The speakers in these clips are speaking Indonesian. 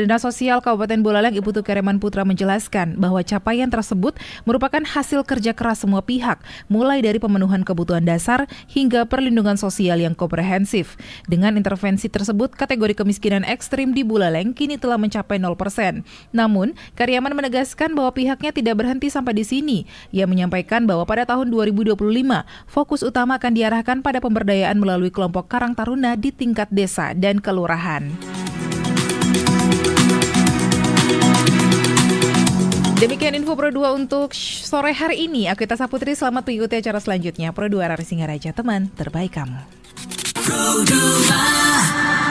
Dinas Sosial Kabupaten Buleleng Ibu Tukareman Putra menjelaskan bahwa capaian tersebut merupakan hasil kerja keras semua pihak, mulai dari pemenuhan kebutuhan dasar hingga perlindungan sosial yang komprehensif. Dengan intervensi tersebut, kategori kemiskinan ekstrim di Buleleng kini telah mencapai 0%. Namun, Karyaman menegaskan bahwa pihaknya tidak berhenti sampai di sini. Ia menyampaikan bahwa pada tahun 2025, fokus utama akan diarahkan pada pemberdayaan melalui kelompok Karang Taruna di tingkat desa dan kelurahan. Demikian info Pro 2 untuk sore hari ini. Aku Tasa Putri, selamat mengikuti acara selanjutnya. Pro 2 Rari Singaraja, teman terbaik kamu. Pro 2.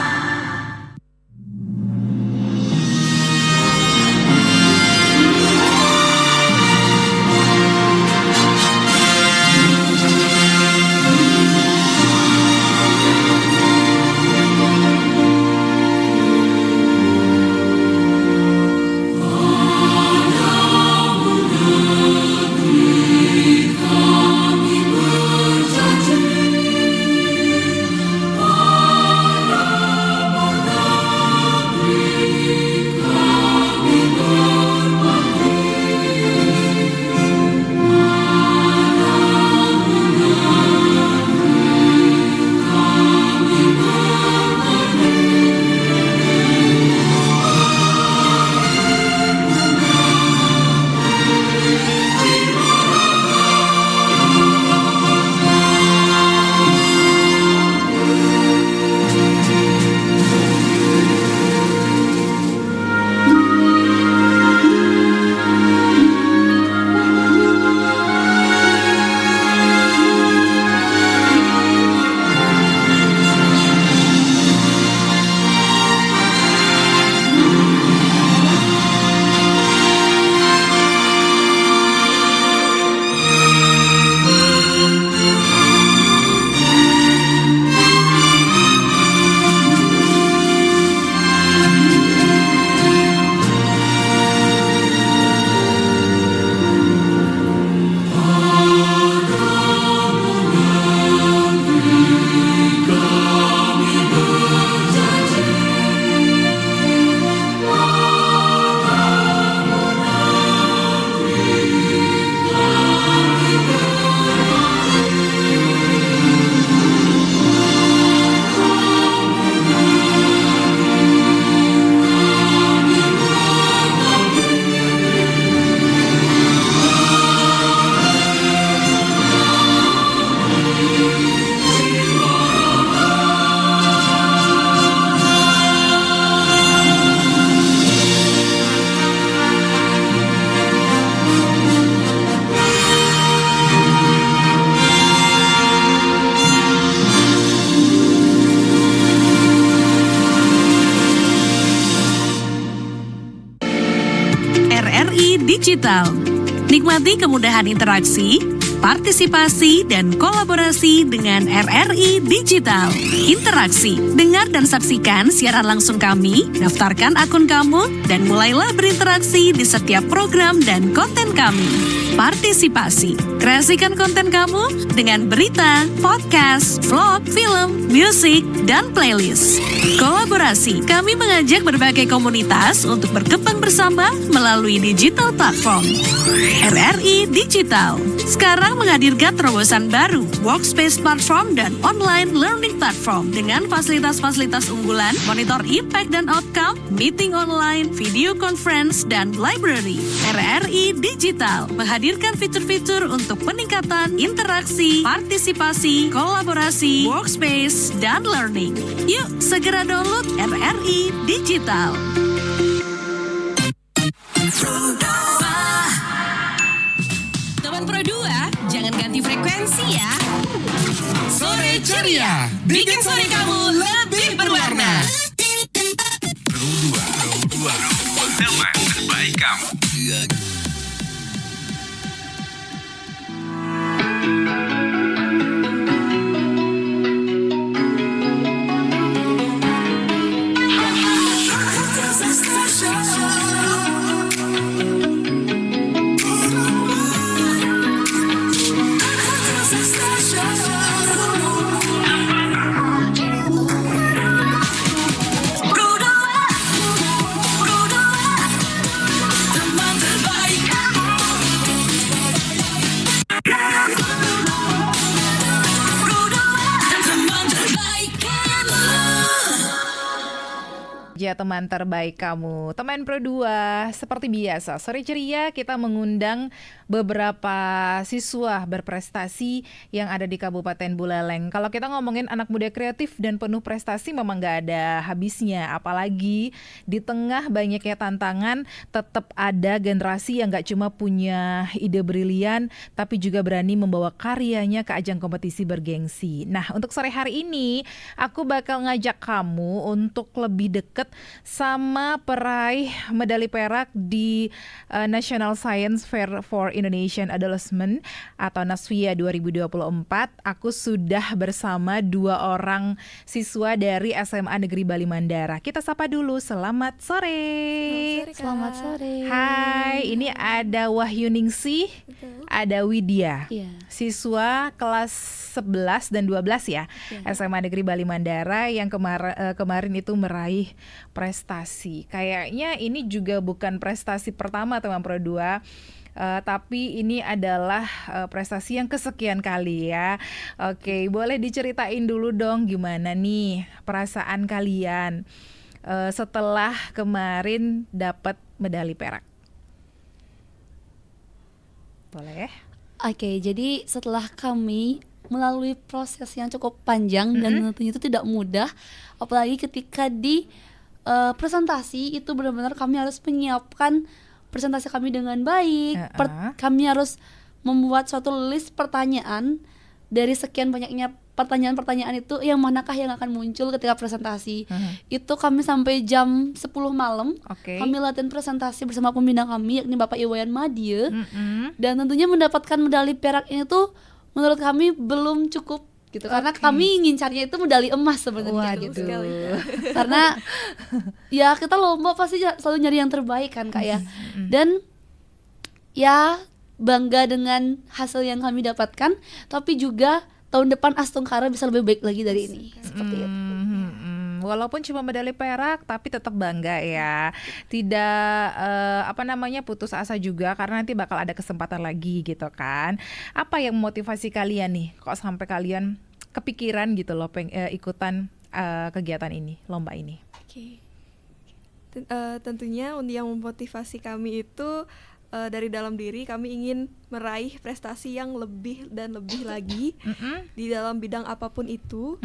Digital. Nikmati kemudahan interaksi, partisipasi, dan kolaborasi dengan RRI Digital. Interaksi, dengar dan saksikan siaran langsung kami, daftarkan akun kamu, dan mulailah berinteraksi di setiap program dan konten kami. Partisipasi, kreasikan konten kamu dengan berita, podcast, vlog, film, musik, dan playlist. Kolaborasi, kami mengajak berbagai komunitas untuk berkembang bersama melalui digital platform. RRI Digital sekarang menghadirkan terobosan baru, workspace platform dan online learning platform dengan fasilitas-fasilitas unggulan, monitor impact dan outcome, meeting online, video conference, dan library. RRI Digital menghadirkan fitur-fitur untuk peningkatan interaksi, partisipasi, kolaborasi, workspace, dan learning. Yuk, segera download RRI Digital. Teman Pro 2, jangan ganti frekuensi ya. Sore ceria, bikin sore kamu lebih berwarna. Pro 2, teman terbaik kamu. teman terbaik kamu. Teman Pro 2, seperti biasa, sore ceria kita mengundang beberapa siswa berprestasi yang ada di Kabupaten Buleleng. Kalau kita ngomongin anak muda kreatif dan penuh prestasi memang gak ada habisnya. Apalagi di tengah banyaknya tantangan, tetap ada generasi yang gak cuma punya ide brilian, tapi juga berani membawa karyanya ke ajang kompetisi bergengsi. Nah, untuk sore hari ini, aku bakal ngajak kamu untuk lebih deket sama peraih medali perak di National Science Fair for Indonesian Adolescent atau NASFIA 2024. Aku sudah bersama 2 orang siswa dari SMA Negeri Bali Mandara. Kita sapa dulu, selamat sore. Selamat sore. Hai, ini ada Wahyu Ningsih, ada Widya, Iya. siswa kelas 11 dan 12 ya, SMA Negeri Bali Mandara yang kemarin itu meraih prestasi. Kayaknya ini juga bukan prestasi pertama teman Pro 2. Tapi ini adalah prestasi yang kesekian kali ya. Oke, boleh diceritain dulu dong gimana nih perasaan kalian setelah kemarin dapat medali perak. Boleh? Oke, jadi setelah kami melalui proses yang cukup panjang dan tentunya itu tidak mudah, apalagi ketika di presentasi itu benar-benar kami harus menyiapkan presentasi kami dengan baik. Kami harus membuat suatu list pertanyaan dari sekian banyaknya pertanyaan-pertanyaan itu yang manakah yang akan muncul ketika presentasi. Itu kami sampai jam 10 malam. Kami latihan presentasi bersama pembina kami yakni Bapak Iwayan Madie. Dan tentunya mendapatkan medali perak ini tuh menurut kami belum cukup gitu. Karena kami ngincarnya itu medali emas sebenarnya gitu. Karena ya kita lomba pasti selalu nyari yang terbaik kan Kak ya. Dan ya bangga dengan hasil yang kami dapatkan, tapi juga tahun depan Astungkara bisa lebih baik lagi dari ini. Seperti itu. Walaupun cuma medali perak, tapi tetap bangga ya. Tidak putus asa juga karena nanti bakal ada kesempatan lagi gitu kan. Apa yang memotivasi kalian nih? Kok sampai kalian kepikiran gitu loh ikutan kegiatan ini, lomba ini? Tentunya yang memotivasi kami itu dari dalam diri kami ingin meraih prestasi yang lebih dan lebih lagi di dalam bidang apapun itu.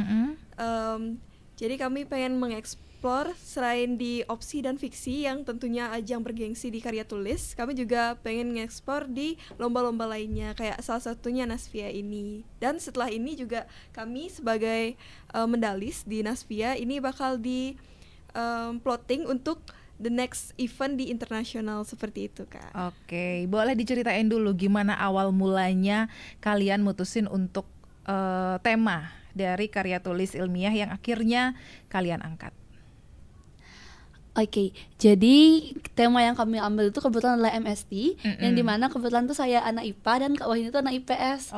Jadi kami pengen mengeksplor selain di opsi dan fiksi yang tentunya ajang bergengsi di karya tulis, kami juga pengen mengeksplor di lomba-lomba lainnya kayak salah satunya NASFIA ini. Dan setelah ini juga kami sebagai mendalis di NASFIA ini bakal di plotting untuk the next event di internasional seperti itu Kak. Oke, boleh diceritain dulu gimana awal mulanya kalian mutusin untuk tema dari karya tulis ilmiah yang akhirnya kalian angkat? Oke, jadi tema yang kami ambil itu kebetulan adalah MST, yang dimana kebetulan tuh saya anak IPA dan Kak Wahyu itu anak IPS.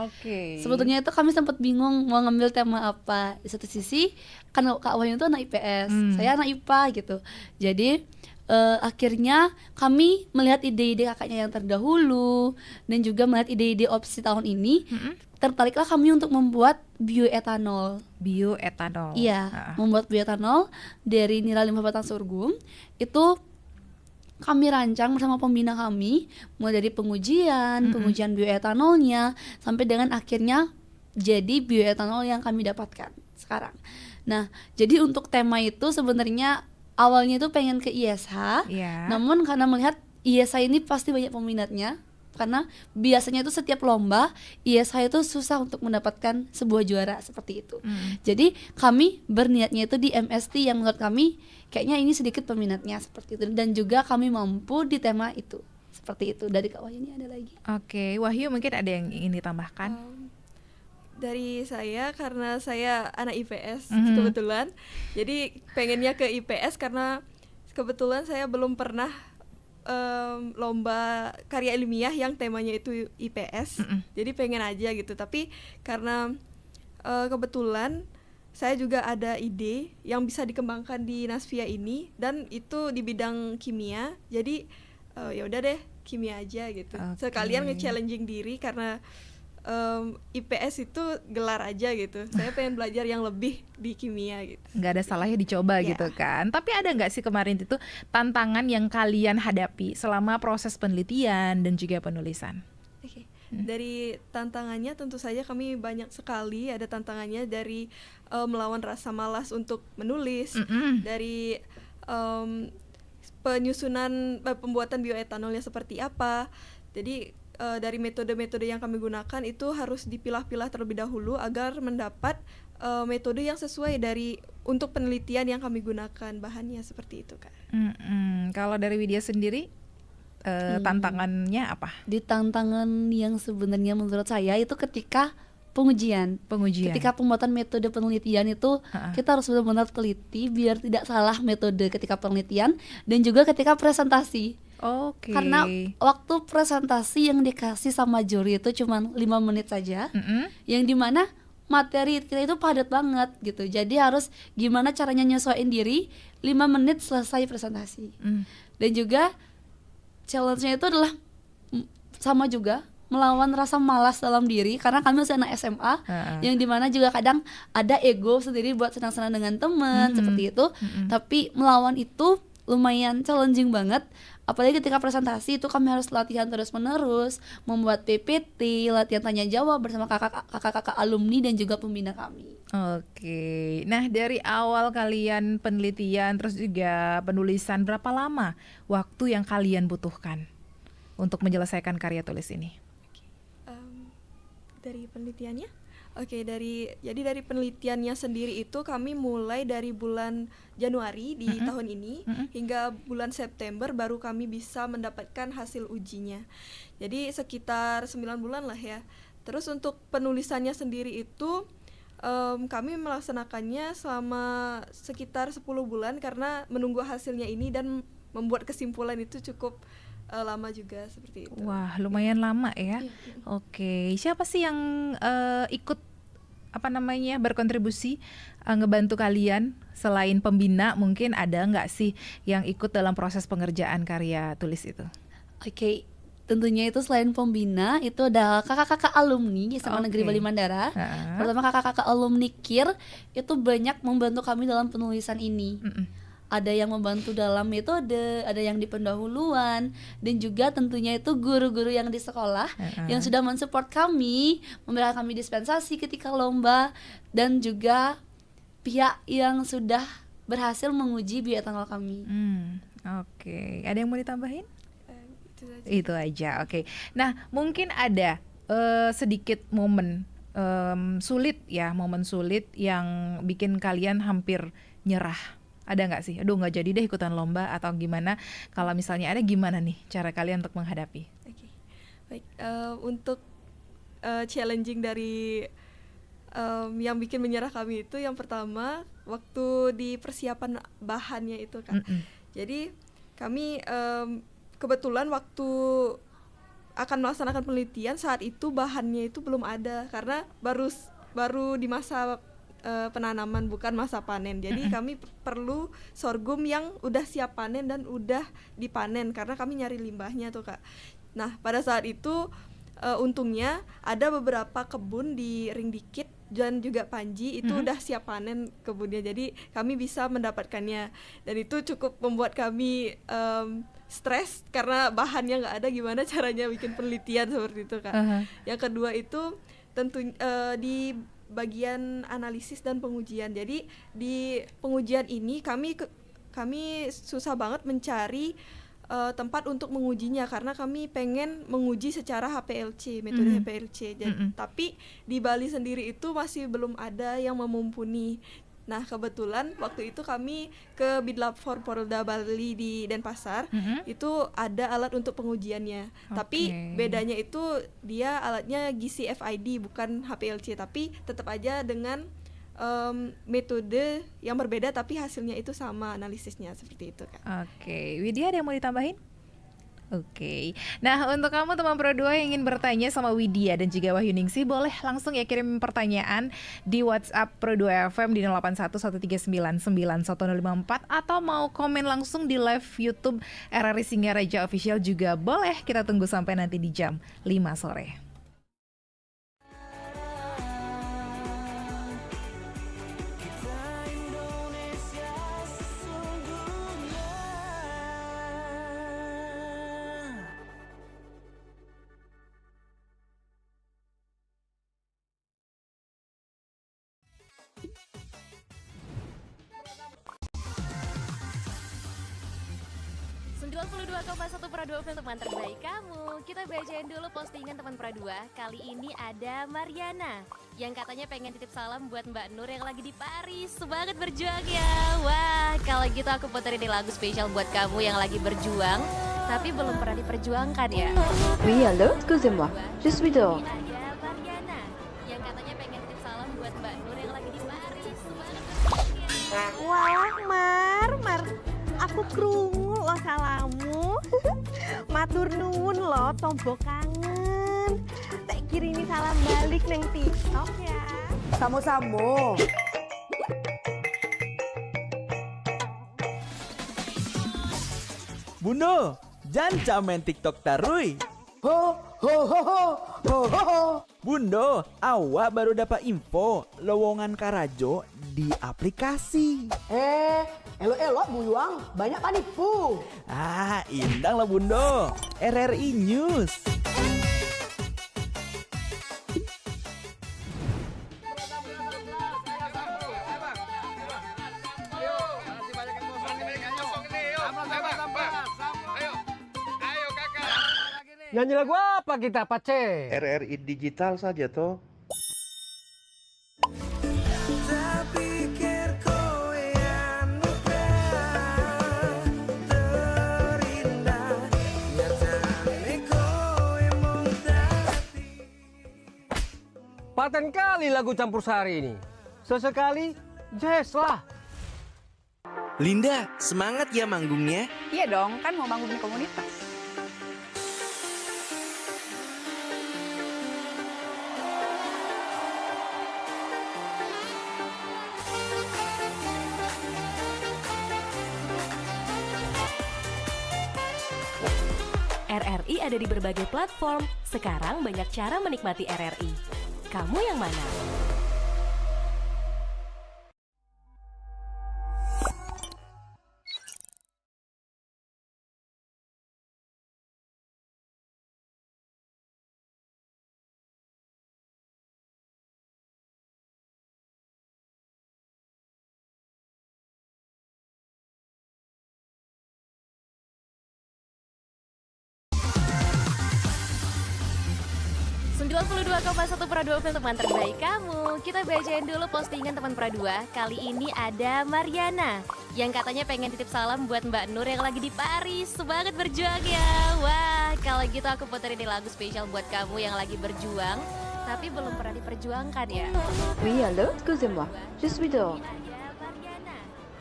Sebetulnya itu kami sempat bingung mau ngambil tema apa. Di satu sisi kan Kak Wahyu itu anak IPS, saya anak IPA gitu. Jadi akhirnya kami melihat ide-ide kakaknya yang terdahulu dan juga melihat ide-ide opsi tahun ini. Tertariklah kami untuk membuat bioetanol. Iya, membuat bioetanol dari nira limbah batang sorghum. Itu kami rancang bersama pembina kami, mulai dari pengujian bioetanolnya sampai dengan akhirnya jadi bioetanol yang kami dapatkan sekarang. Nah, jadi untuk tema itu sebenarnya awalnya itu pengen ke ISH, namun karena melihat ISH ini pasti banyak peminatnya. Karena biasanya itu setiap lomba ISH itu susah untuk mendapatkan sebuah juara seperti itu. Jadi kami berniatnya itu di MST yang menurut kami kayaknya ini sedikit peminatnya seperti itu. Dan juga kami mampu di tema itu. Seperti itu. Dari Kak Wahyu ini ada lagi. Oke, Wahyu mungkin ada yang ingin ditambahkan? Dari saya karena saya anak IPS kebetulan. Jadi pengennya ke IPS karena kebetulan saya belum pernah lomba karya ilmiah yang temanya itu IPS. Jadi pengen aja gitu. Tapi karena kebetulan saya juga ada ide yang bisa dikembangkan di NASFIA ini dan itu di bidang kimia. Jadi ya udah deh kimia aja gitu. Sekalian nge-challenging diri karena IPS itu gelar aja gitu. Saya pengen belajar yang lebih di kimia gitu. Nggak ada salahnya dicoba Ya. gitu kan. Tapi ada nggak sih kemarin itu tantangan yang kalian hadapi selama proses penelitian dan juga penulisan? Oke. Dari tantangannya tentu saja kami banyak sekali. Ada tantangannya dari melawan rasa malas untuk menulis, dari penyusunan pembuatan bioetanolnya seperti apa. Jadi dari metode-metode yang kami gunakan itu harus dipilah-pilah terlebih dahulu agar mendapat metode yang sesuai untuk penelitian yang kami gunakan bahannya seperti itu, Kak. Kalau dari Widya sendiri tantangannya apa? Di tantangan yang sebenarnya menurut saya itu ketika pengujian. Ketika pembuatan metode penelitian itu kita harus benar-benar teliti biar tidak salah metode ketika penelitian dan juga ketika presentasi. Oke. Karena waktu presentasi yang dikasih sama juri itu cuma 5 menit saja, yang dimana materi kita itu padat banget gitu. Jadi harus gimana caranya nyesuaiin diri 5 menit selesai presentasi. Dan juga challenge-nya itu adalah sama juga melawan rasa malas dalam diri, karena kami masih anak SMA, yang dimana juga kadang ada ego sendiri buat senang-senang dengan teman seperti itu. Tapi melawan itu lumayan challenging banget. Apalagi ketika presentasi itu kami harus latihan terus-menerus, membuat PPT, latihan tanya jawab bersama kakak-kakak alumni dan juga pembina kami. Oke. Nah, dari awal kalian penelitian terus juga penulisan, berapa lama waktu yang kalian butuhkan untuk menyelesaikan karya tulis ini? Dari penelitiannya? Oke, dari penelitiannya sendiri itu kami mulai dari bulan Januari di tahun ini hingga bulan September baru kami bisa mendapatkan hasil ujinya. Jadi sekitar 9 bulan lah ya. Terus untuk penulisannya sendiri itu kami melaksanakannya selama sekitar 10 bulan karena menunggu hasilnya ini dan membuat kesimpulan itu cukup lama juga seperti itu. Wah, lumayan lama ya. Oke, siapa sih yang ikut berkontribusi ngebantu kalian selain pembina? Mungkin ada nggak sih yang ikut dalam proses pengerjaan karya tulis itu? Oke, tentunya itu selain pembina itu ada kakak-kakak alumni SMA Negeri Bali Mandara. Pertama kakak-kakak alumni KIR itu banyak membantu kami dalam penulisan ini. Ada yang membantu dalam metode, ada yang di pendahuluan, dan juga tentunya itu guru-guru yang di sekolah yang sudah mensupport kami, memberikan kami dispensasi ketika lomba, dan juga pihak yang sudah berhasil menguji bioetanol kami. Oke, ada yang mau ditambahin? Itu saja. Itu aja, oke. Nah, mungkin ada sedikit momen sulit yang bikin kalian hampir nyerah. Ada nggak sih? Aduh, nggak jadi deh ikutan lomba atau gimana? Kalau misalnya ada, gimana nih cara kalian untuk menghadapi? Oke. Baik, untuk challenging dari yang bikin menyerah kami itu yang pertama waktu di persiapan bahannya itu, Kak. Jadi kami kebetulan waktu akan melaksanakan penelitian saat itu bahannya itu belum ada karena baru di masa penanaman, bukan masa panen. Jadi kami perlu sorghum yang udah siap panen dan udah dipanen karena kami nyari limbahnya tuh, Kak. Nah, pada saat itu untungnya ada beberapa kebun di Ring Dikit dan juga Panji itu udah siap panen kebunnya. Jadi kami bisa mendapatkannya dan itu cukup membuat kami stres karena bahannya nggak ada, gimana caranya bikin penelitian seperti itu, Kak. Yang kedua itu tentu di bagian analisis dan pengujian. Jadi di pengujian ini kami susah banget mencari tempat untuk mengujinya karena kami pengen menguji secara HPLC, metode HPLC. Tapi di Bali sendiri itu masih belum ada yang memumpuni. Nah, kebetulan waktu itu kami ke Bidlab for Polda Bali di Denpasar, itu ada alat untuk pengujiannya. Tapi bedanya itu dia alatnya GC-FID bukan HPLC, tapi tetap aja dengan metode yang berbeda tapi hasilnya itu sama, analisisnya seperti itu, Kak. Oke, Widya ada yang mau ditambahin? Oke, nah untuk kamu teman Pro 2 yang ingin bertanya sama Widya dan juga Wahyu Ningsih, boleh langsung ya kirim pertanyaan di WhatsApp Pro 2 FM di 0811399154 atau mau komen langsung di live YouTube RRI Singaraja Official juga boleh. Kita tunggu sampai nanti di jam 5 sore. 92,1 Pro 2 film teman terbaik kamu. Kita bacain dulu postingan teman Pro 2. Kali ini ada Mariana yang katanya pengen titip salam buat Mbak Nur yang lagi di Paris. Semangat berjuang ya. Wah, kalau gitu aku puterin lagu spesial buat kamu yang lagi berjuang tapi belum pernah diperjuangkan ya. Oui, allô, excusez-moi. Je suis dehors. Ini ada Mariana yang katanya pengen titip salam buat Mbak Nur yang lagi di Paris. Semangat berjuang ya. Wah, Mar, aku krungu lo salamu. Matur nuwun lo, tombo kangen. Tak kirimi salam balik neng TikTok ya. Samo-samo. Bundo, jangan main TikTok tarui. Ho, ho, ho, ho, ho, ho, ho. Bundo, awak baru dapat info lowongan Karajo di aplikasi. Elok-elok buyuang, banyak panipu. Indang lah Bundo. RRI News. Nyanyi lagu apa kita, Pace? RRI digital saja toh. Paten kali lagu campur sari ini. Sesekali, jazz lah. Linda, semangat ya manggungnya. Iya dong, kan mau manggung di komunitas. RRI ada di berbagai platform. Sekarang banyak cara menikmati RRI. Kamu yang mana? .1 Pro 2 film teman terbaik kamu. Kita bacain dulu postingan teman Pro 2. Kali ini ada Mariana yang katanya pengen titip salam buat Mbak Nur yang lagi di Paris. Semangat berjuang ya. Wah, kalau gitu aku puterin lagu spesial buat kamu yang lagi berjuang tapi belum pernah diperjuangkan ya. Oui, allô, excusez-moi. Je suis dehors. Ini ada Mariana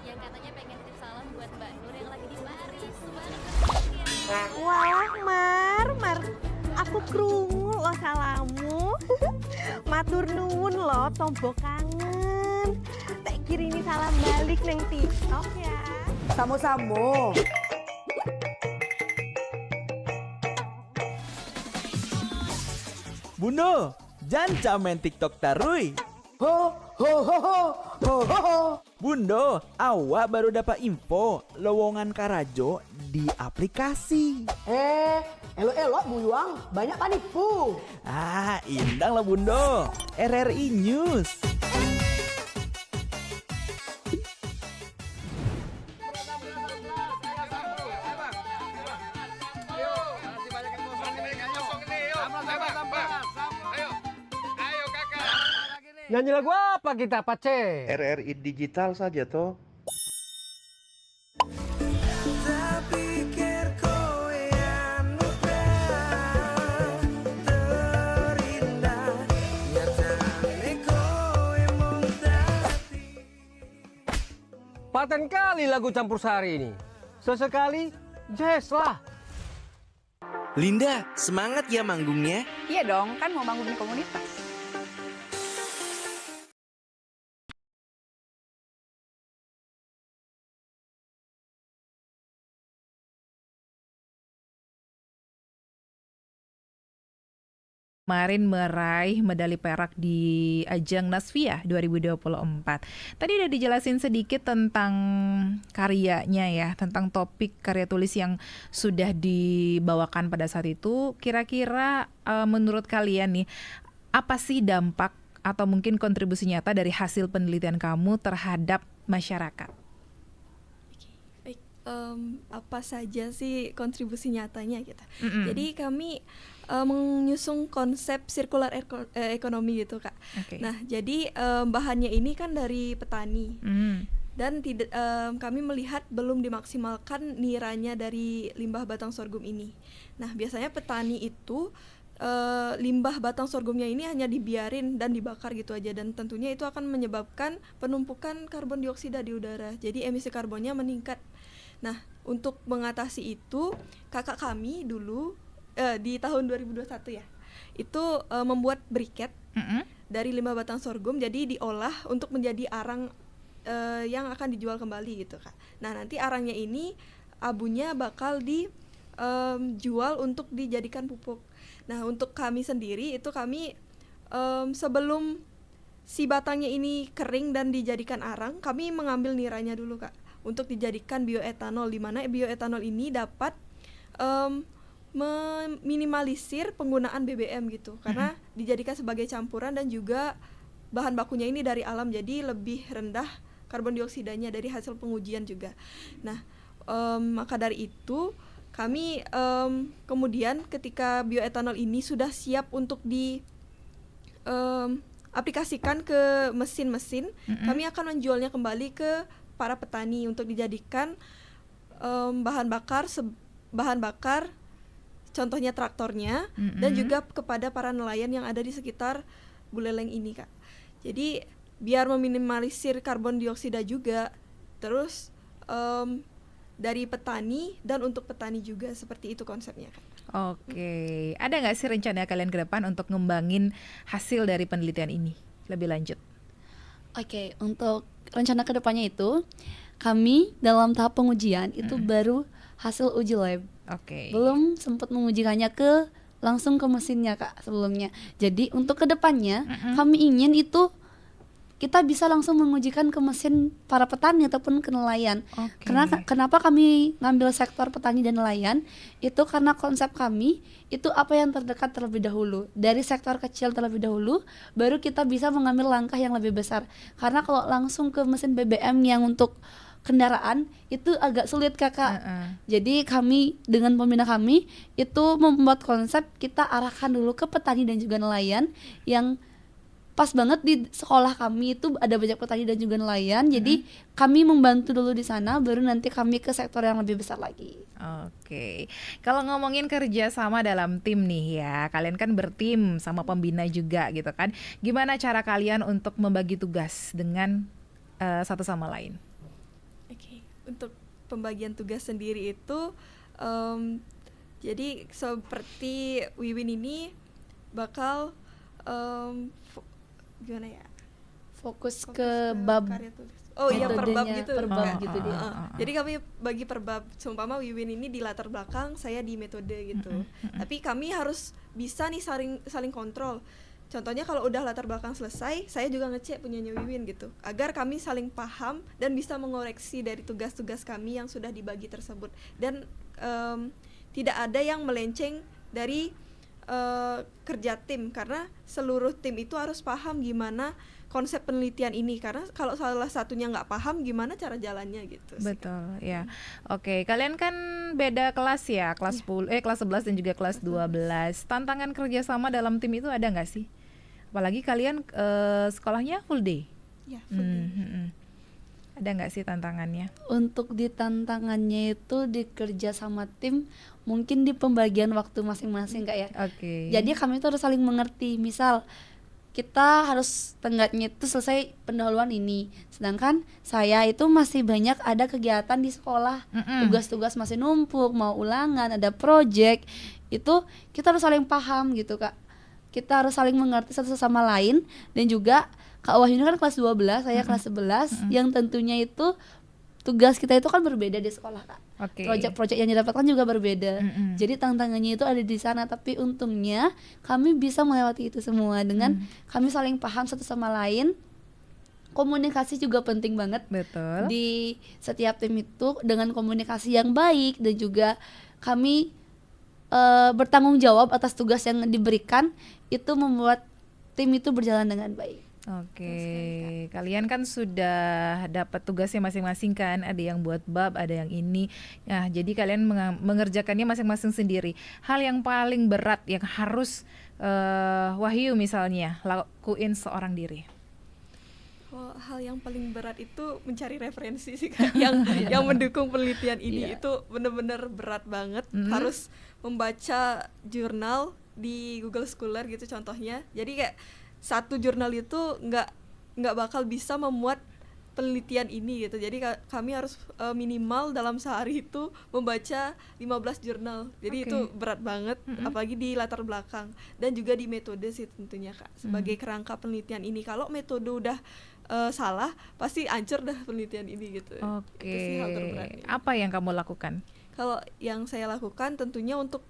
yang katanya pengen titip salam buat Mbak Nur yang lagi di Paris. Semangat berjuang ya. Wah, Mar, aku krungu lo salamu. Matur nuwun lo, tombo kangen. Tak kirimi salam balik neng TikTok ya. Samo-samo. Bundo, jangan main TikTok tarui. Ho, ho, ho, ho, ho, ho, ho. Bundo, awak baru dapat info lowongan Karajo di aplikasi. Elok-elok buyuang, banyak panipu. Indang lah Bundo. RRI News. Nyanyi lagu apa kita, Pace? RRI digital saja toh. Paten kali lagu campur sari ini. Sesekali, jazz lah. Linda, semangat ya manggungnya. Iya dong, kan mau manggung di komunitas. Kemarin meraih medali perak di ajang Nasfiyah 2024. Tadi udah dijelasin sedikit tentang karyanya ya, tentang topik karya tulis yang sudah dibawakan pada saat itu. Kira-kira menurut kalian nih, apa sih dampak atau mungkin kontribusi nyata dari hasil penelitian kamu terhadap masyarakat? apa saja sih kontribusi nyatanya gitu. Jadi kami mengusung konsep circular ekonomi gitu Kak. Nah jadi bahannya ini kan dari petani dan kami melihat belum dimaksimalkan nilainya dari limbah batang sorghum ini. Nah biasanya petani itu limbah batang sorghumnya ini hanya dibiarin dan dibakar gitu aja, dan tentunya itu akan menyebabkan penumpukan karbon dioksida di udara. Jadi emisi karbonnya meningkat. Nah, untuk mengatasi itu, kakak kami dulu di tahun 2021 ya, itu membuat briket dari limbah batang sorghum, jadi diolah untuk menjadi arang yang akan dijual kembali gitu Kak. Nah, nanti arangnya ini abunya bakal dijual untuk dijadikan pupuk. Nah, untuk kami sendiri itu kami sebelum si batangnya ini kering dan dijadikan arang, kami mengambil niranya dulu Kak, untuk dijadikan bioetanol, di mana bioetanol ini dapat meminimalisir penggunaan BBM gitu, karena dijadikan sebagai campuran dan juga bahan bakunya ini dari alam, jadi lebih rendah karbon dioksidanya dari hasil pengujian juga. Nah, maka dari itu kami kemudian ketika bioetanol ini sudah siap untuk aplikasikan ke mesin-mesin, kami akan menjualnya kembali ke para petani untuk dijadikan bahan bakar, contohnya traktornya, dan juga kepada para nelayan yang ada di sekitar Buleleng ini Kak. Jadi biar meminimalisir karbon dioksida juga, terus dari petani dan untuk petani juga, seperti itu konsepnya Kak. Oke, ada nggak sih rencana kalian ke depan untuk ngembangin hasil dari penelitian ini lebih lanjut? Oke, untuk rencana kedepannya itu kami dalam tahap pengujian itu baru hasil uji lab. Belum sempat mengujikannya langsung ke mesinnya Kak sebelumnya. Jadi untuk kedepannya kami ingin itu kita bisa langsung mengujikan ke mesin para petani ataupun ke nelayan. Kenapa kami ngambil sektor petani dan nelayan? Itu karena konsep kami itu apa yang terdekat terlebih dahulu. Dari sektor kecil terlebih dahulu, baru kita bisa mengambil langkah yang lebih besar. Karena kalau langsung ke mesin BBM yang untuk kendaraan itu agak sulit Kakak. Jadi kami dengan pembina kami itu membuat konsep, kita arahkan dulu ke petani dan juga nelayan yang pas banget di sekolah kami itu ada banyak petani dan juga nelayan. Jadi kami membantu dulu di sana, baru nanti kami ke sektor yang lebih besar lagi. Oke, kalau ngomongin kerja sama dalam tim nih ya, kalian kan bertim sama pembina juga gitu kan. Gimana cara kalian untuk membagi tugas dengan satu sama lain? Oke, untuk pembagian tugas sendiri itu jadi seperti Wiwin ini bakal gimana ya, fokus ke bab per bab gitu. Gitu dia. Jadi kami bagi per bab, seumpama Wiwin ini di latar belakang, saya di metode gitu. Tapi kami harus bisa nih saling kontrol. Contohnya kalau udah latar belakang selesai, saya juga ngecek punyanya Wiwin gitu, agar kami saling paham dan bisa mengoreksi dari tugas-tugas kami yang sudah dibagi tersebut, dan tidak ada yang melenceng dari kerja tim, karena seluruh tim itu harus paham gimana konsep penelitian ini, karena kalau salah satunya nggak paham gimana cara jalannya gitu. Betul ya. Oke, kalian kan beda kelas ya, kelas 10, kelas 11 dan juga kelas 12. Tantangan kerjasama dalam tim itu ada nggak sih? Apalagi kalian sekolahnya full day. Ya, full day. Ada nggak sih tantangannya? Untuk di tantangannya itu di kerja sama tim, mungkin di pembagian waktu masing-masing Kak ya. Jadi kami itu harus saling mengerti. Misal kita harus tenggatnya itu selesai pendahuluan ini, sedangkan saya itu masih banyak ada kegiatan di sekolah, tugas-tugas masih numpuk, mau ulangan, ada project, itu kita harus saling paham gitu Kak. Kita harus saling mengerti satu sama lain. Dan juga Kak Wahyu kan kelas 12, saya kelas 11, yang tentunya itu tugas kita itu kan berbeda di sekolah Kak. Project-project yang didapatkan juga berbeda. Jadi tantangannya itu ada di sana, tapi untungnya kami bisa melewati itu semua dengan kami saling paham satu sama lain. Komunikasi juga penting banget. Betul. Di setiap tim itu dengan komunikasi yang baik, dan juga kami bertanggung jawab atas tugas yang diberikan, itu membuat tim itu berjalan dengan baik. Oke, kalian kan sudah dapat tugasnya masing-masing kan, ada yang buat bab, ada yang ini. Nah, jadi kalian mengerjakannya masing-masing sendiri. Hal yang paling berat yang harus Wahyu misalnya lakuin seorang diri. Hal yang paling berat itu mencari referensi sih Kak, yang mendukung penelitian ini. Itu benar-benar berat banget. Harus membaca jurnal di Google Scholar gitu contohnya. Jadi kayak satu jurnal itu nggak bakal bisa memuat penelitian ini gitu. Jadi kami harus minimal dalam sehari itu membaca 15 jurnal. Jadi itu berat banget, apalagi di latar belakang dan juga di metode sih tentunya Kak. Sebagai kerangka penelitian ini, kalau metode udah salah, pasti hancur dah penelitian ini gitu. Itu sih hal terberatnya. Apa yang kamu lakukan? Kalau yang saya lakukan tentunya untuk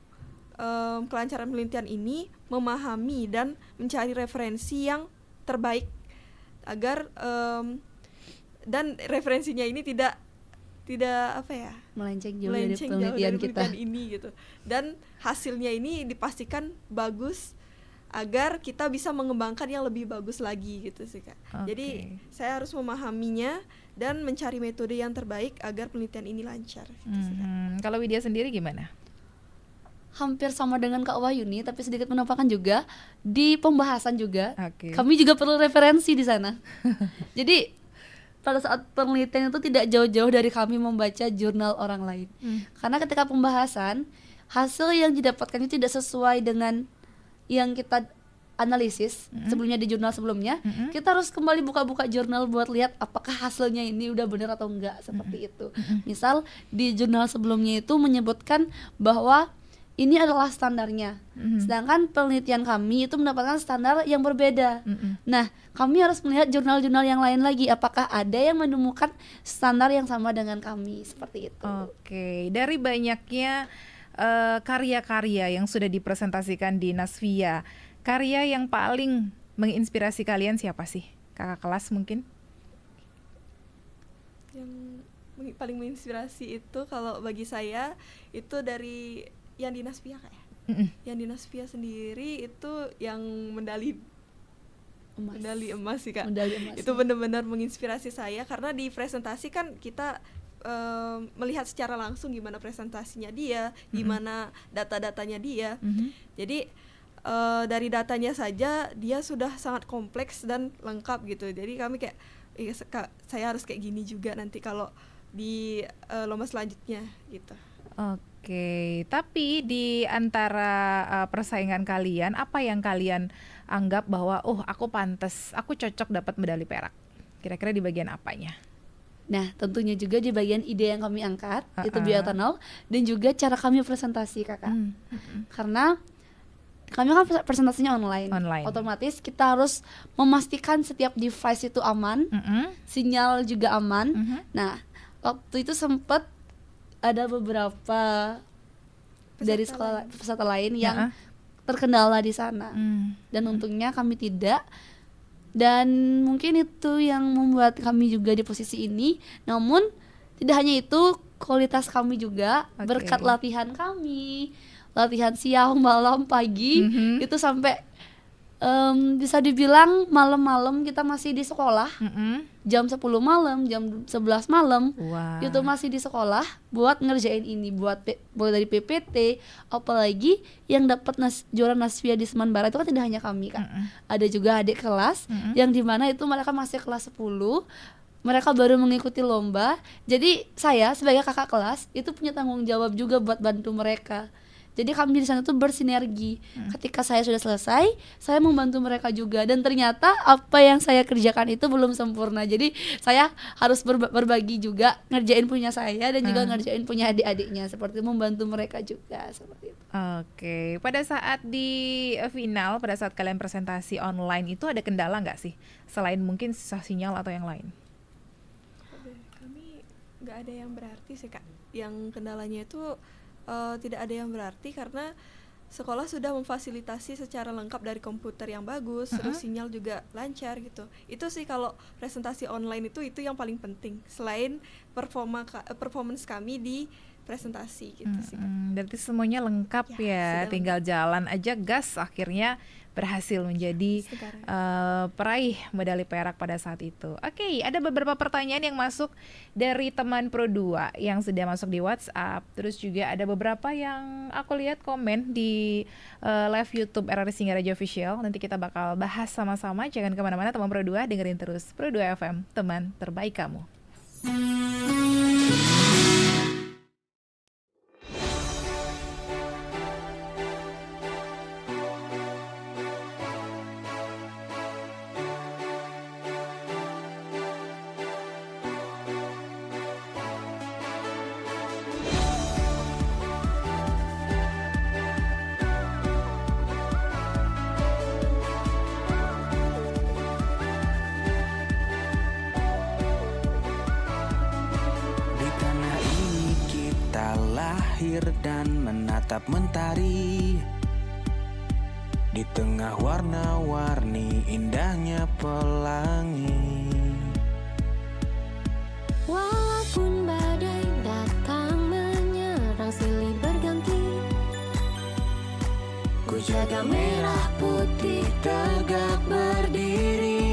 kelancaran penelitian ini memahami dan mencari referensi yang terbaik agar dan referensinya ini tidak apa ya, melenceng jauh dari penelitian kita ini gitu, dan hasilnya ini dipastikan bagus agar kita bisa mengembangkan yang lebih bagus lagi gitu sih Kak. Jadi saya harus memahaminya dan mencari metode yang terbaik agar penelitian ini lancar gitu sih, Kak. Kalau Widya sendiri gimana? Hampir sama dengan Kak Wahyu nih, tapi sedikit menampakkan juga di pembahasan juga. Kami juga perlu referensi di sana. Jadi pada saat penelitian itu tidak jauh-jauh dari kami membaca jurnal orang lain. Karena ketika pembahasan, hasil yang didapatkan itu tidak sesuai dengan yang kita analisis sebelumnya di jurnal sebelumnya. Kita harus kembali buka-buka jurnal buat lihat apakah hasilnya ini udah benar atau enggak, seperti itu. Misal di jurnal sebelumnya itu menyebutkan bahwa ini adalah standarnya, sedangkan penelitian kami itu mendapatkan standar yang berbeda. Nah, kami harus melihat jurnal-jurnal yang lain lagi, apakah ada yang menemukan standar yang sama dengan kami, seperti itu. Oke, dari banyaknya karya-karya yang sudah dipresentasikan di Nasvia, karya yang paling menginspirasi kalian siapa sih? Kakak kelas mungkin? Yang paling menginspirasi itu kalau bagi saya itu dari yang di Nasvia kayak yang di Nasvia sendiri itu yang medali emas sih Kak. Itu benar-benar menginspirasi saya karena di presentasi kan kita melihat secara langsung gimana presentasinya dia, gimana data-datanya dia. Jadi dari datanya saja dia sudah sangat kompleks dan lengkap gitu. Jadi kami kayak saya harus kayak gini juga nanti kalau di lomba selanjutnya gitu. Oke, tapi di antara persaingan kalian, apa yang kalian anggap bahwa aku pantas, aku cocok dapat medali perak? Kira-kira di bagian apanya? Nah, tentunya juga di bagian ide yang kami angkat, itu bioetanol, dan juga cara kami presentasi Kakak. Karena kami kan presentasinya online. Otomatis kita harus memastikan setiap device itu aman, sinyal juga aman. Nah, waktu itu sempat ada beberapa dari sekolah peserta lain yang terkendala di sana, dan untungnya kami tidak. Dan mungkin itu yang membuat kami juga di posisi ini. Namun tidak hanya itu, kualitas kami juga berkat latihan kami, latihan siang, malam, pagi, itu sampai bisa dibilang malam-malam kita masih di sekolah, jam 10 malam, jam 11 malam, itu masih di sekolah buat ngerjain ini, buat mulai dari PPT, apalagi yang dapat juara Nasvia di Seman Barat itu kan tidak hanya kami Kak, ada juga adik kelas yang dimana itu mereka masih kelas 10, mereka baru mengikuti lomba, jadi saya sebagai kakak kelas itu punya tanggung jawab juga buat bantu mereka. Jadi kami di sana tuh bersinergi. Ketika saya sudah selesai, saya membantu mereka juga. Dan ternyata apa yang saya kerjakan itu belum sempurna. Jadi saya harus berbagi juga, ngerjain punya saya dan juga ngerjain punya adik-adiknya. Seperti membantu mereka juga, seperti itu. Oke, pada saat di final, pada saat kalian presentasi online itu ada kendala nggak sih? Selain mungkin susah sinyal atau yang lain? Kami nggak ada yang berarti sih Kak. Yang kendalanya itu tidak ada yang berarti karena sekolah sudah memfasilitasi secara lengkap dari komputer yang bagus, terus sinyal juga lancar gitu. Itu sih kalau presentasi online itu yang paling penting selain performance kami di presentasi gitu sih. Berarti semuanya lengkap ya, tinggal jalan aja gas, akhirnya berhasil menjadi peraih medali perak pada saat itu. Oke, ada beberapa pertanyaan yang masuk dari teman Pro 2 yang sudah masuk di WhatsApp. Terus juga ada beberapa yang aku lihat komen di live YouTube RRI Singaraja Official. Nanti kita bakal bahas sama-sama. Jangan kemana-mana teman Pro 2, dengerin terus Pro 2 FM, teman terbaik kamu. Dan menatap mentari di tengah warna-warni indahnya pelangi. Walaupun badai datang menyerang silih berganti, ku jaga merah putih tegak berdiri.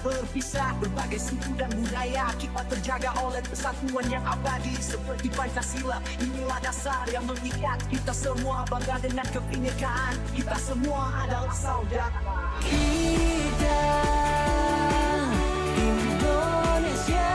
Berpisah berbagai suku dan budaya kita terjaga oleh persatuan yang abadi seperti Pancasila. Inilah dasar yang mengikat kita semua, bangga dengan kebinekaan. Kita semua adalah saudara. Kita Indonesia.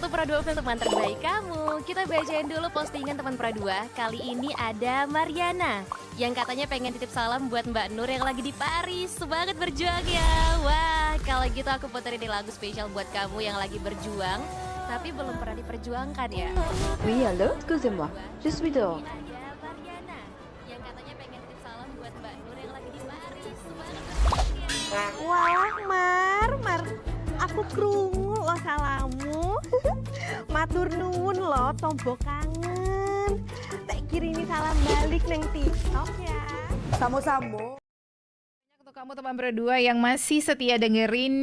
Pro 2 FM, teman terbaik kamu. Kita bacain dulu postingan teman Pro 2. Kali ini ada Mariana yang katanya pengen titip salam buat Mbak Nur yang lagi di Paris. Semangat berjuang ya. Wah, kalau gitu aku puterin di lagu spesial buat kamu yang lagi berjuang tapi belum pernah diperjuangkan ya. Oui, allô, excusez-moi, je suis dehors. Ada Mariana yang katanya pengen titip salam buat Mbak Nur yang lagi di Paris. Semangat berjuang ya. Wah, Mar, aku krungu lo salamu. Matur nuwun lo, tombo kangen. Tak kirimi salam balik neng TikTok ya. Samo-samo. kamu teman berdua yang masih setia dengerin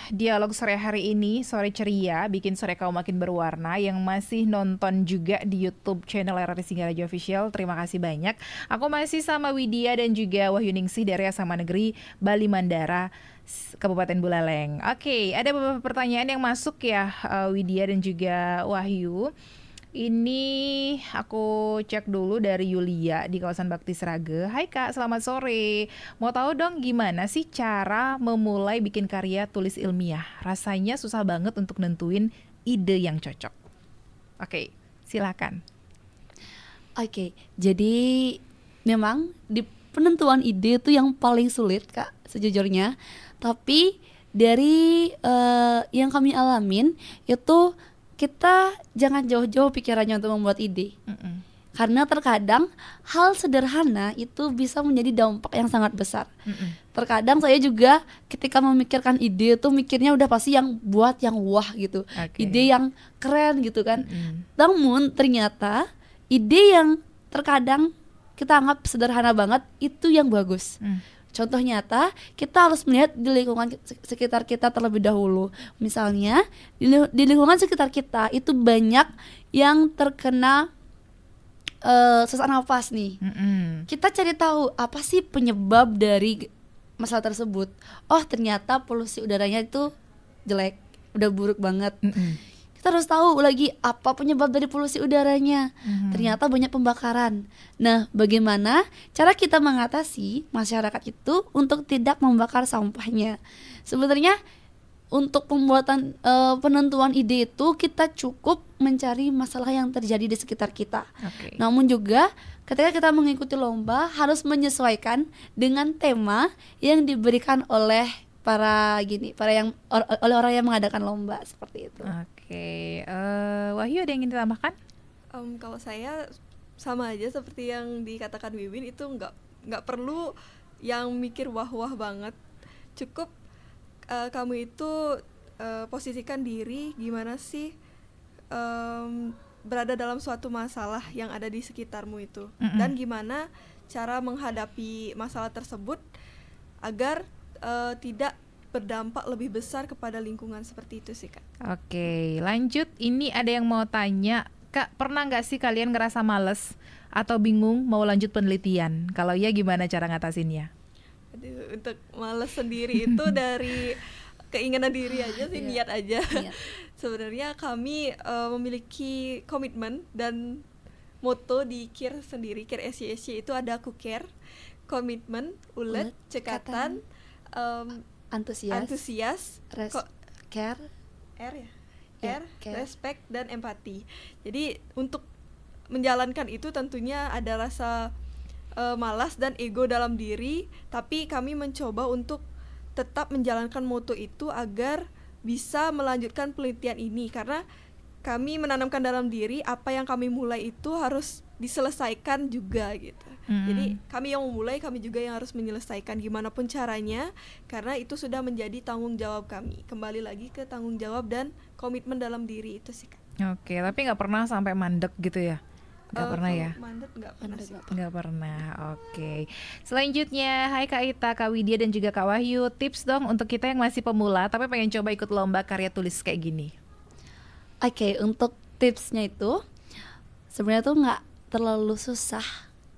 dialog sore hari ini, Sore Ceria, bikin sore kamu makin berwarna, yang masih nonton juga di YouTube channel RRI Singaraja Official, terima kasih banyak. Aku masih sama Widya dan juga Wahyu Ningsih dari SMA Negeri Bali Mandara, Kabupaten Buleleng. Oke, ada beberapa pertanyaan yang masuk ya, Widya dan juga Wahyu. Ini aku cek dulu dari Yulia di kawasan Bakti Srage. Hai Kak, selamat sore. Mau tahu dong gimana sih cara memulai bikin karya tulis ilmiah? Rasanya susah banget untuk nentuin ide yang cocok. Oke, silakan. Oke, jadi memang di penentuan ide itu yang paling sulit Kak, sejujurnya. Tapi dari yang kami alamin itu kita jangan jauh-jauh pikirannya untuk membuat ide. Karena terkadang hal sederhana itu bisa menjadi dampak yang sangat besar. Terkadang saya juga ketika memikirkan ide itu mikirnya udah pasti yang buat yang wah gitu. Ide yang keren gitu kan. Namun ternyata ide yang terkadang kita anggap sederhana banget itu yang bagus. Contoh nyata, kita harus melihat di lingkungan sekitar kita terlebih dahulu. Misalnya, di lingkungan sekitar kita itu banyak yang terkena sesak nafas nih. Kita cari tahu apa sih penyebab dari masalah tersebut. Oh, ternyata polusi udaranya itu jelek, udah buruk banget. Kita harus tahu lagi apa penyebab dari polusi udaranya. Ternyata banyak pembakaran. Nah, bagaimana cara kita mengatasi masyarakat itu untuk tidak membakar sampahnya? Sebenarnya untuk pembuatan penentuan ide itu kita cukup mencari masalah yang terjadi di sekitar kita. Namun juga ketika kita mengikuti lomba harus menyesuaikan dengan tema yang diberikan oleh oleh orang yang mengadakan lomba seperti itu. Oke, Wahyu ada yang ingin ditambahkan? Kalau saya sama aja seperti yang dikatakan Wiwin, itu nggak perlu yang mikir wah-wah banget. Cukup kamu itu posisikan diri gimana sih berada dalam suatu masalah yang ada di sekitarmu itu, dan gimana cara menghadapi masalah tersebut agar tidak berdampak lebih besar kepada lingkungan, seperti itu sih Kak. Oke, lanjut. Ini ada yang mau tanya, Kak, pernah nggak sih kalian ngerasa males atau bingung mau lanjut penelitian? Kalau iya gimana cara ngatasinnya? Aduh, untuk males sendiri itu dari keinginan diri aja sih, niat aja. Sebenarnya kami memiliki komitmen dan moto di KIR sendiri, KIR SYSY itu ada KUKER, komitmen, ulet, cekatan, antusias, care, respect, dan empati. Jadi untuk menjalankan itu tentunya ada rasa malas dan ego dalam diri, tapi kami mencoba untuk tetap menjalankan moto itu agar bisa melanjutkan penelitian ini, karena kami menanamkan dalam diri apa yang kami mulai itu harus diselesaikan juga gitu. Jadi kami yang memulai, kami juga yang harus menyelesaikan gimana pun caranya, karena itu sudah menjadi tanggung jawab kami. Kembali lagi ke tanggung jawab dan komitmen dalam diri itu sih Kak. Oke, tapi nggak pernah sampai mandek gitu ya? Nggak pernah ya? Mandek nggak pernah sih. Nggak pernah, oke. Selanjutnya, hai Kak Ita, Kak Widya, dan juga Kak Wahyu, tips dong untuk kita yang masih pemula tapi pengen coba ikut lomba karya tulis kayak gini. Oke, untuk tipsnya itu sebenarnya tuh nggak terlalu susah,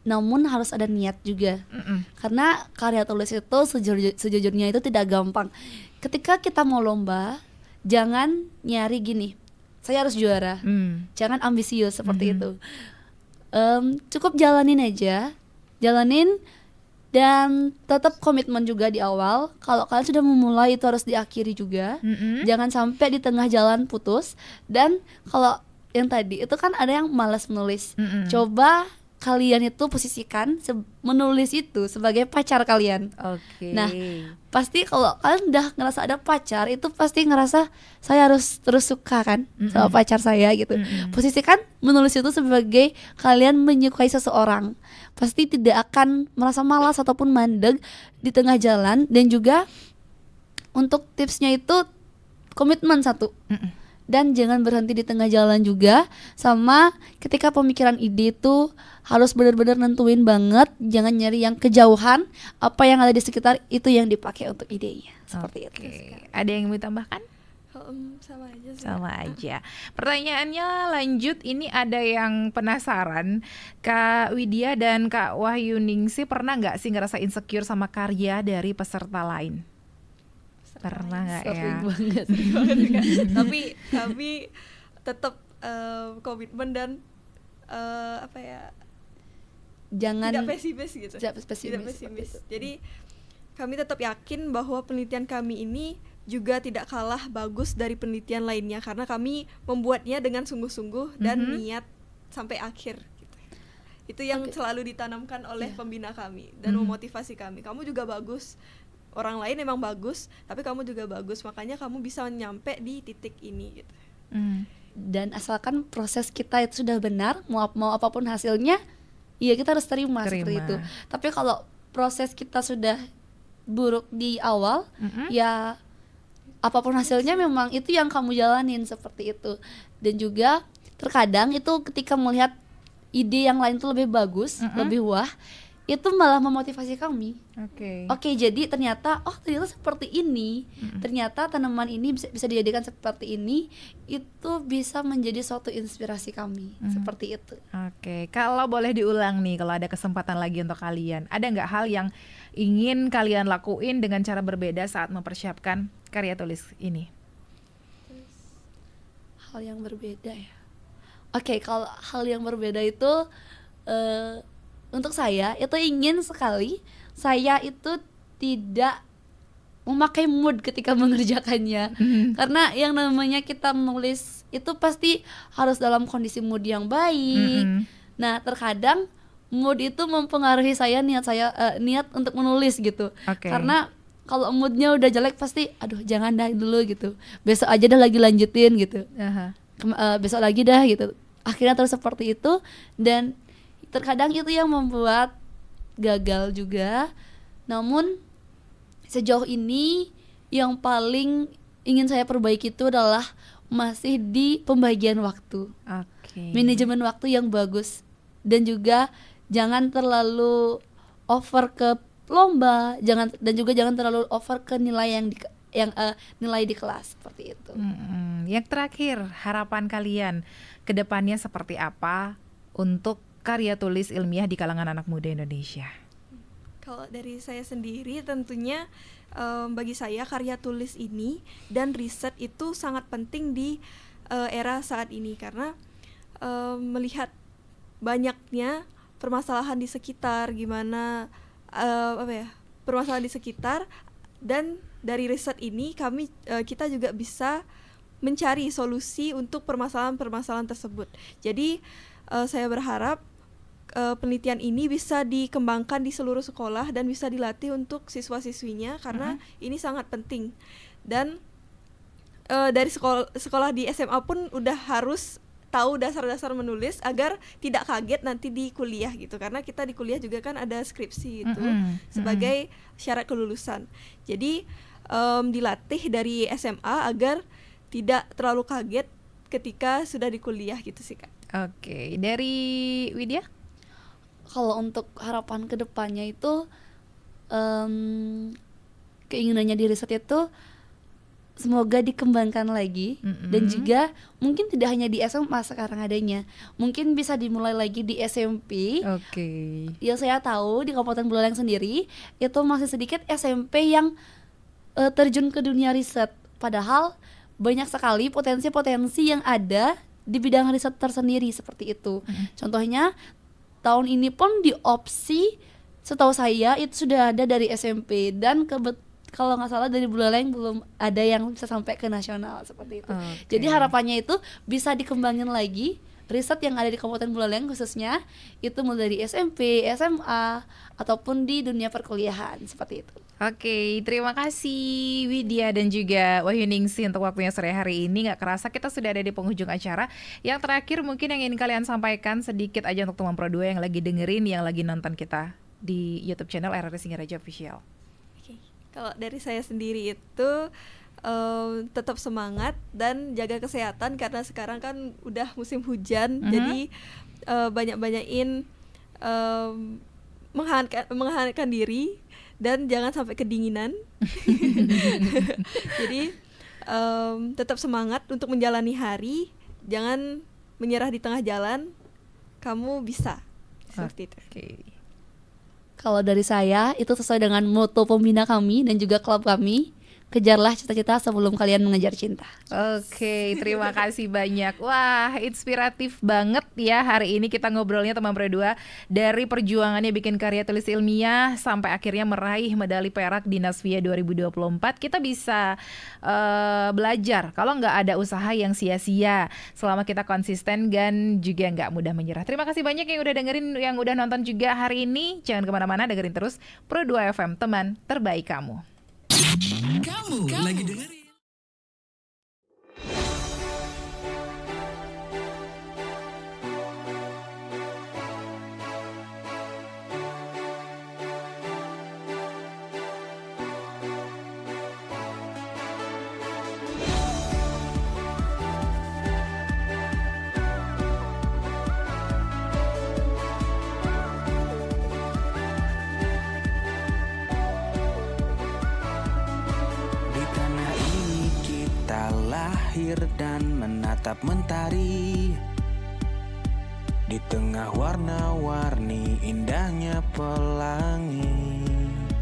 namun harus ada niat juga. Karena karya tulis itu sejujurnya itu tidak gampang. Ketika kita mau lomba, jangan nyari gini, saya harus juara. Jangan ambisius seperti itu. Cukup jalanin aja, dan tetap komitmen juga di awal. Kalau kalian sudah memulai itu harus diakhiri juga. Jangan sampai di tengah jalan putus. Dan kalau yang tadi itu kan ada yang malas menulis. Coba kalian itu posisikan menulis itu sebagai pacar kalian. Nah, pasti kalau kalian udah ngerasa ada pacar, itu pasti ngerasa saya harus terus suka kan sama pacar saya gitu. Posisikan menulis itu sebagai kalian menyukai seseorang. Pasti tidak akan merasa malas ataupun mandeg di tengah jalan. Dan juga untuk tipsnya itu komitmen satu. dan jangan berhenti di tengah jalan juga. Sama ketika pemikiran ide itu harus benar-benar nentuin banget, jangan nyari yang kejauhan, apa yang ada di sekitar itu yang dipakai untuk idenya. Seperti itu. Ada yang mau tambahkan? Sama aja sih. Sama aja. Pertanyaannya lanjut, ini ada yang penasaran, Kak Widya dan Kak Wahyuningsih pernah nggak sih ngerasa insecure sama karya dari peserta lain? Pernah nggak ya? Sering banget. Tapi kami tetap komitmen dan jangan tidak pesimis gitu. Tidak pesimis. Jadi kami tetap yakin bahwa penelitian kami ini juga tidak kalah bagus dari penelitian lainnya, karena kami membuatnya dengan sungguh-sungguh dan niat sampai akhir gitu. Itu yang selalu ditanamkan oleh pembina kami dan memotivasi kami. Kamu juga bagus, orang lain emang bagus, tapi kamu juga bagus, makanya kamu bisa nyampe di titik ini gitu. Dan asalkan proses kita itu sudah benar, mau apapun hasilnya, ya kita harus terima. Seperti itu. Tapi kalau proses kita sudah buruk di awal, ya apapun hasilnya memang itu yang kamu jalanin, seperti itu. Dan juga terkadang itu ketika melihat ide yang lain itu lebih bagus, lebih wah, itu malah memotivasi kami. Oke, jadi ternyata seperti ini. Ternyata tanaman ini bisa dijadikan seperti ini, itu bisa menjadi suatu inspirasi kami. Seperti itu. Oke, kalau boleh diulang nih, kalau ada kesempatan lagi untuk kalian, ada nggak hal yang ingin kalian lakuin dengan cara berbeda saat mempersiapkan karya tulis ini? Hal yang berbeda ya. Oke, kalau hal yang berbeda itu untuk saya itu ingin sekali saya itu tidak memakai mood ketika mengerjakannya. Karena yang namanya kita menulis itu pasti harus dalam kondisi mood yang baik. Nah, terkadang mood itu mempengaruhi niat untuk menulis gitu. Karena kalau moodnya udah jelek pasti jangan dah dulu gitu, besok aja dah lagi lanjutin gitu. Besok lagi dah gitu, akhirnya terus seperti itu. Dan terkadang itu yang membuat gagal juga. Namun sejauh ini yang paling ingin saya perbaiki itu adalah masih di pembagian waktu. Manajemen waktu yang bagus, dan juga jangan terlalu over ke lomba, jangan terlalu over ke nilai nilai di kelas, seperti itu. Yang terakhir, harapan kalian ke depannya seperti apa untuk karya tulis ilmiah di kalangan anak muda Indonesia? Kalau dari saya sendiri tentunya bagi saya karya tulis ini dan riset itu sangat penting di era saat ini, karena melihat banyaknya permasalahan di sekitar, gimana permasalahan di sekitar, dan dari riset ini kita juga bisa mencari solusi untuk permasalahan-permasalahan tersebut. Jadi saya berharap penelitian ini bisa dikembangkan di seluruh sekolah dan bisa dilatih untuk siswa-siswinya, karena ini sangat penting. Dan dari sekolah di SMA pun udah harus tahu dasar-dasar menulis agar tidak kaget nanti di kuliah gitu, karena kita di kuliah juga kan ada skripsi itu sebagai syarat kelulusan. Jadi dilatih dari SMA agar tidak terlalu kaget ketika sudah di kuliah gitu sih, Kak. Oke, dari Widya? Kalau untuk harapan kedepannya itu keinginannya di riset itu semoga dikembangkan lagi, dan juga mungkin tidak hanya di SMA sekarang adanya, mungkin bisa dimulai lagi di SMP. Yang saya tahu di Kabupaten Buleleng sendiri itu masih sedikit SMP yang terjun ke dunia riset, padahal banyak sekali potensi-potensi yang ada di bidang riset tersendiri, seperti itu. Contohnya tahun ini pun di opsi setahu saya itu sudah ada dari SMP, dan kalau nggak salah dari Buleleng belum ada yang bisa sampai ke nasional, seperti itu. Jadi harapannya itu bisa dikembangin lagi riset yang ada di Kabupaten Buleleng khususnya, itu mulai dari SMP, SMA, ataupun di dunia perkuliahan, seperti itu. Oke, terima kasih Widya dan juga Wahyuningsih untuk waktunya sore hari ini. Nggak kerasa kita sudah ada di penghujung acara. Yang terakhir mungkin yang ingin kalian sampaikan sedikit aja untuk teman Pro 2 yang lagi dengerin, yang lagi nonton kita di YouTube channel RRI Singaraja Official. Kalau dari saya sendiri itu tetap semangat dan jaga kesehatan karena sekarang kan udah musim hujan, jadi banyak-banyakin menghangatkan diri dan jangan sampai kedinginan. Jadi tetap semangat untuk menjalani hari, jangan menyerah di tengah jalan, kamu bisa. Seperti itu. Kalau dari saya, itu sesuai dengan moto pembina kami dan juga klub kami. Kejarlah cita-cita sebelum kalian mengejar cinta. Oke, terima kasih banyak. Wah, inspiratif banget ya hari ini kita ngobrolnya teman Pro 2. Dari perjuangannya bikin karya tulis ilmiah sampai akhirnya meraih medali perak di Nasvia 2024. Kita bisa belajar kalau nggak ada usaha yang sia-sia, selama kita konsisten dan juga nggak mudah menyerah. Terima kasih banyak yang udah dengerin, yang udah nonton juga hari ini. Jangan kemana-mana, dengerin terus Pro 2 FM, teman terbaik kamu. Kamu lagi dengerin dan menatap mentari di tengah warna-warni indahnya pelangi.